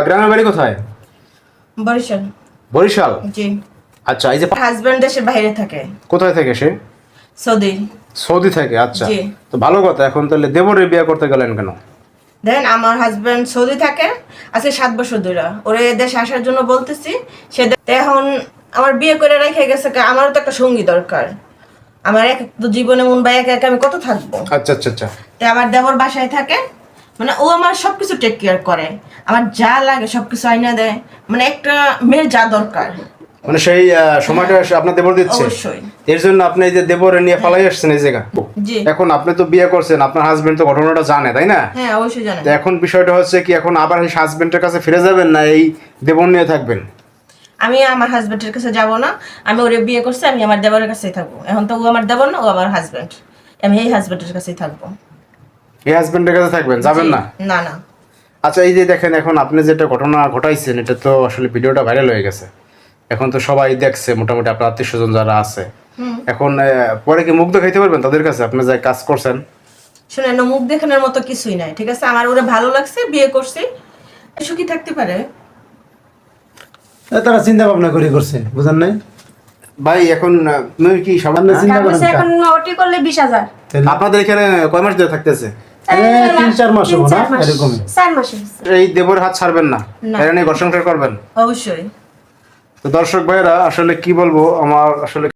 গ্রামের বাড়ি কোথায়? বরিশাল। বরিশাল? জি। আচ্ছা, এই যে হাজবেন্ড দেশের বাইরে থাকে। কোথায় থাকে সে? সৌদি। সৌদি থাকে, আচ্ছা। জি। তো ভালো কথা, এখন তাহলে দেবরের বিয়ে করতে গেলেন কেন? দেখেন, আমার হাজবেন্ড সৌদি থাকে আজকে 7 বছর ধরে। ওরে দেশে আসার জন্য বলতেছি, এখন আমার বিয়ে করে রেখে গেছে, আমারও তো একটা সঙ্গী দরকার। আমার এক তো জীবনে মন ভাই একা একা আমি কত থাকবো। আচ্ছা আচ্ছা আচ্ছা। তাই আমার দেবর বাসায় থাকে, মানে ও আমার সবকিছু টেক কেয়ার করে, আমার যা লাগে সবকিছু আইনা দেয়, মানে একটা মেয়ের যা দরকার মানে সেই সময়টা আপনার দেবর দিচ্ছে? অবশ্যই। এর জন্য আপনি এই যে দেবরে নিয়ে পালাই আসছেন এই জায়গা। জি। এখন আপনি তো বিয়ে করছেন, আপনার হাজবেন্ড তো ঘটনাটা জানে, তাই না? হ্যাঁ, অবশ্যই জানেন। তো এখন বিষয়টা হচ্ছে কি, এখন আবার এই হাজবেন্ডের কাছে ফিরে যাবেন না এই দেবর নিয়ে থাকবেন? আমি আমার হাজবেন্ডের কাছে যাব না, আমি ওরে বিয়ে করছি, আমি আমার দেবরের কাছেই থাকবো। এখন তো ও আমার দেবর না, ও আমার হাজবেন্ড, আমি এই হাজবেন্ডের কাছেই থাকবো। এই হাজবেন্ডের কাছে থাকবেন, যাবেন না? না না। আচ্ছা, এই যে দেখেন, এখন আপনি যেটা ঘটনা ঘটাইছেন এটা তো আসলে ভিডিওটা ভাইরাল হয়ে গেছে, এখন তো সবাই দেখছে, মোটামুটি আপনার আত্মীয় স্বজন যারা আছে। এখন পরে কি মুখ দেখাইতে পারবেন তাদের কাছে আপনি যা কাজ করছেন? শুনেন, মুখ দেখানোর মতো কিছুই নাই, ঠিক আছে? আমার ওরে ভালো লাগছে, বিয়ে করছি, সুখী থাকতে পারে। তারা চিন্তা ভাবনা করে করছে, বুঝেন নাই ভাই? এখন তুমি কি সামান্য চিন্তা করেন? এখন ওটি করলে 20,000। আপনাদের এখানে কয় মাস ধরে থাকতেছে? 3-4 মাস হবো না এরকম। 4 মাস। এই দেবর হাত ছাড়বেন না, এরা নিয়ে ঘর সংসার করবেন অবশ্যই। তো দর্শক ভাইরা আসলে কি বলবো, আমার আসলে